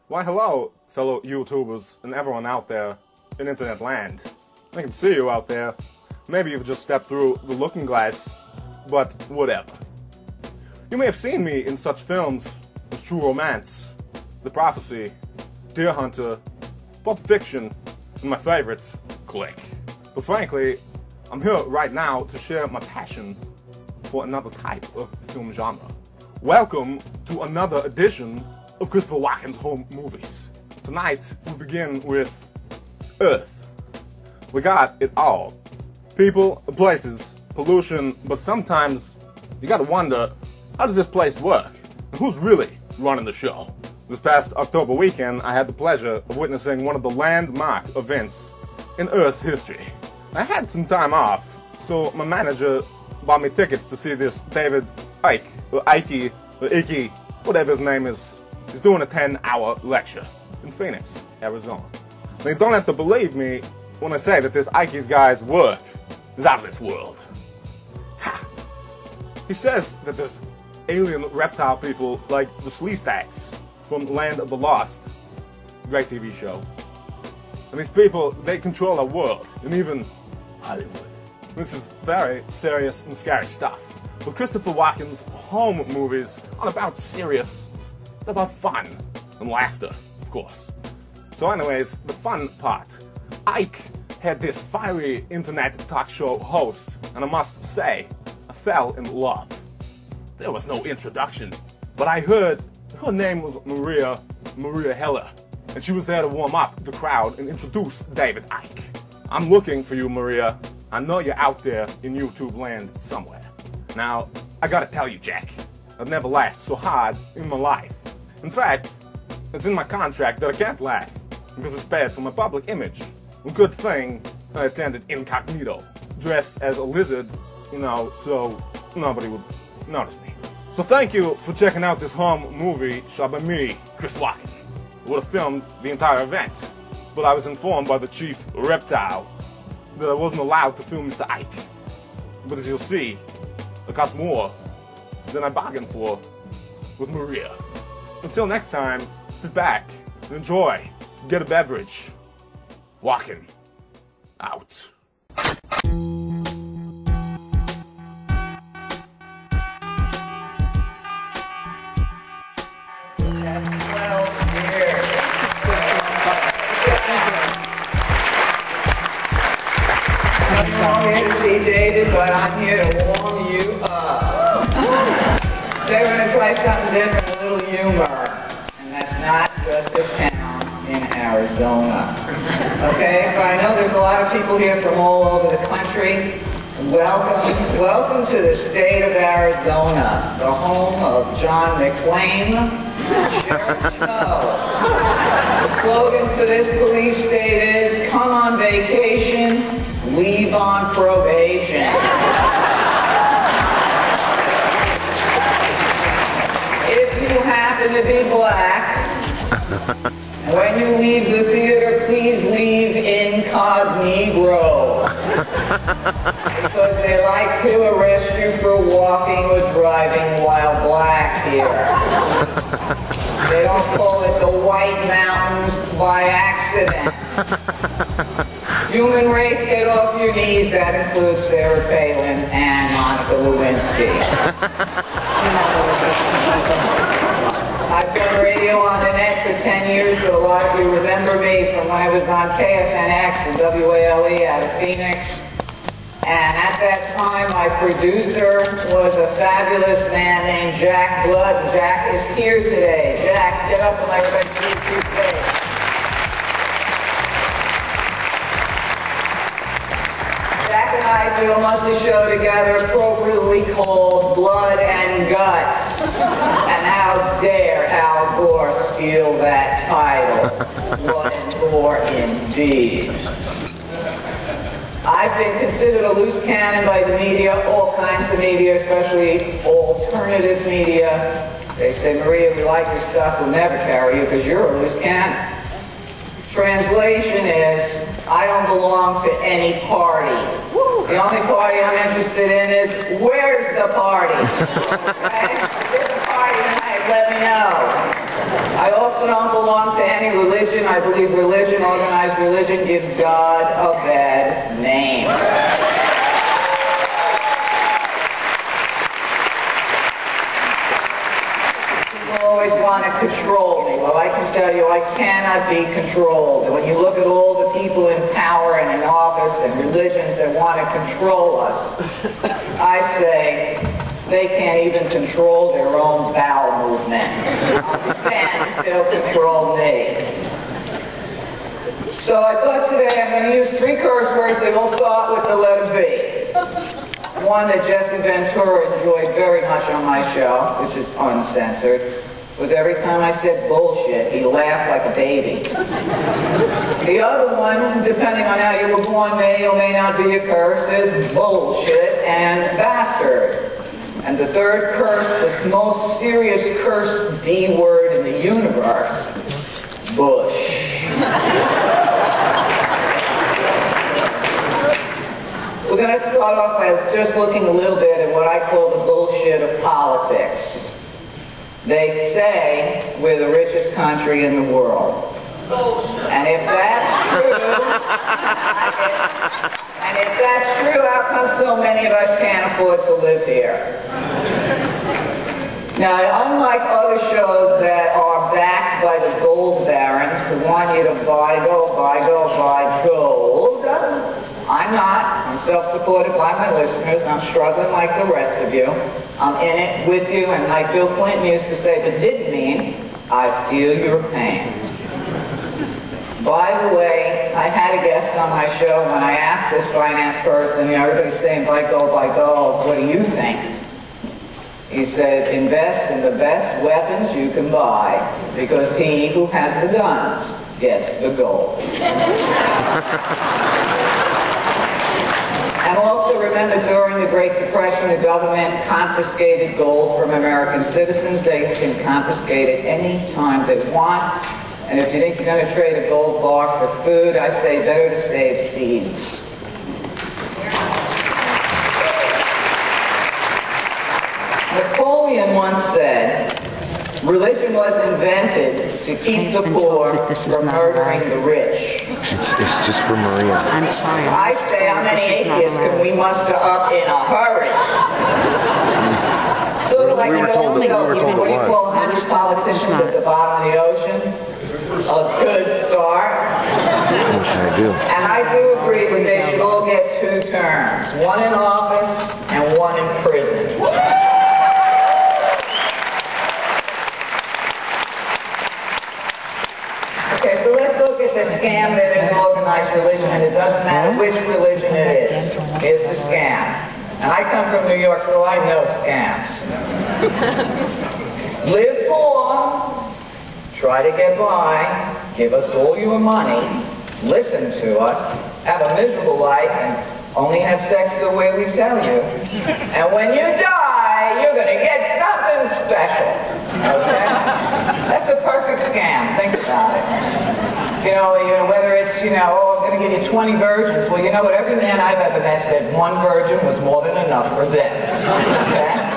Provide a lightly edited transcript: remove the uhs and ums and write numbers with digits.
Why hello, fellow YouTubers and everyone out there in internet land. I can see you out there. Maybe you've just stepped through the looking glass, but whatever. You may have seen me in such films as True Romance, The Prophecy, Deer Hunter, Pulp Fiction, and my favorite, Click. But frankly, I'm here right now to share my passion for another type of film genre. Welcome to another edition of Christopher Walken's home movies. Tonight, we begin with Earth. We got it all. People, places, pollution, but sometimes you gotta wonder, how does this place work? And who's really running the show? This past October weekend, I had the pleasure of witnessing one of the landmark events in Earth's history. I had some time off, so my manager bought me tickets to see this David Icke, or Icke, whatever his name is. He's doing a 10-hour lecture in Phoenix, Arizona. Now, you don't have to believe me when I say that this Icke's guy's work is out of this world. Ha! He says that there's alien reptile people like the Sleestaks from Land of the Lost, great TV show. And these people, they control our world, and even Hollywood. This is very serious and scary stuff. But Christopher Walken's home movies aren't about serious. They're about fun and laughter, of course. So anyways, the fun part. Icke had this fiery internet talk show host, and I must say, I fell in love. There was no introduction, but I heard her name was Meria Heller, and she was there to warm up the crowd and introduce David Icke. I'm looking for you, Meria. I know you're out there in YouTube land somewhere. Now, I gotta tell you, Jack, I've never laughed so hard in my life. In fact, it's in my contract that I can't laugh, because it's bad for my public image. A good thing I attended incognito, dressed as a lizard, so nobody would notice me. So thank you for checking out this home movie shot by me, Chris Walken. I would have filmed the entire event, but I was informed by the chief reptile that I wasn't allowed to film Mr. Icke. But as you'll see, I got more than I bargained for with Meria. Until next time, sit back and enjoy. Get a beverage. Walken. Out. I'm here to see David, but I'm here to warm you up. Today we're going to try something different, a little humor. And that's not just a town in Arizona. Okay? But I know there's a lot of people here from all over the country. Welcome to the state of Arizona, the home of John McClane, Sheriff Snow. The slogan for this police state is, come on vacation, leave on probation. If you happen to be black, when you leave the theater, please leave incognito. Because they like to arrest you for walking or driving while black here. They don't call it the White Mountains by accident. Human race, get off your knees. That includes Sarah Palin and Monica Lewinsky. I've done radio on the net for 10 years, but a lot of you remember me from when I was on KFNX and WALE out of Phoenix. And at that time, my producer was a fabulous man named Jack Blood. Jack is here today. Jack, get up and let everybody see you today. Jack and I do a monthly show together appropriately called Blood and Guts. And how dare Al Gore steal that title? Blood and Gore indeed. I've been considered a loose cannon by the media, all kinds of media, especially alternative media. They say, Meria, we like your stuff, we'll never carry you because you're a loose cannon. Translation is, I don't belong to any party. The only party I'm interested in is, where's the party? Okay? If there's a party tonight, let me know. I also don't belong to any religion. I believe religion, organized religion, gives God a bad name. People always want to control me. Well, I can tell you I cannot be controlled. And when you look at all the people in power and in office and religions that want to control us, I say they can't even control their own bowel movement. They'll control me. So I thought today I'm going to use 3 curse words that will start with the letter B. One that Jesse Ventura enjoyed very much on my show, which is uncensored, was every time I said bullshit, he laughed like a baby. The other one, depending on how you were born, may or may not be a curse, is bullshit and bastard. And the third curse, the most serious curse B word in the universe, Bush. We're going to start off by just looking a little bit at what I call the bullshit of politics. They say we're the richest country in the world. And if that's true, how come so many of us can't afford to live here? Now, unlike other shows that are backed by the gold barons who want you to buy gold, I'm not. I'm self-supported by my listeners. I'm struggling like the rest of you. I'm in it with you, and like Bill Clinton used to say, but didn't mean, I feel your pain. By the way, I had a guest on my show when I asked this finance person, everybody's saying buy gold, what do you think? He said, invest in the best weapons you can buy, because he who has the guns gets the gold. And also remember, during the Great Depression, the government confiscated gold from American citizens. They can confiscate it any time they want. And if you think you're going to trade a gold bar for food, I say better to save seeds. Napoleon once said, religion was invented to keep the poor from murdering the rich. It's just for Meria. I'm sorry. I say, how many atheists can we muster up in a hurry? Sort of like We were told what do you it call 100 politicians at the bottom of the ocean? A good start. What should I do? And I do agree that they should all get 2 terms. One in office and one in prison. Okay, so let's look at the scam that is organized religion, and it doesn't matter which religion it is the scam. And I come from New York, so I know scams. Live poor, try to get by, give us all your money, listen to us, have a miserable life, and only have sex the way we tell you. And when you die, you're going to get something special. Okay? That's a perfect scam. Think about it. You know, whether it's, oh, I'm going to give you 20 virgins. Well, you know what? Every man I've ever met said 1 virgin was more than enough for them. Okay?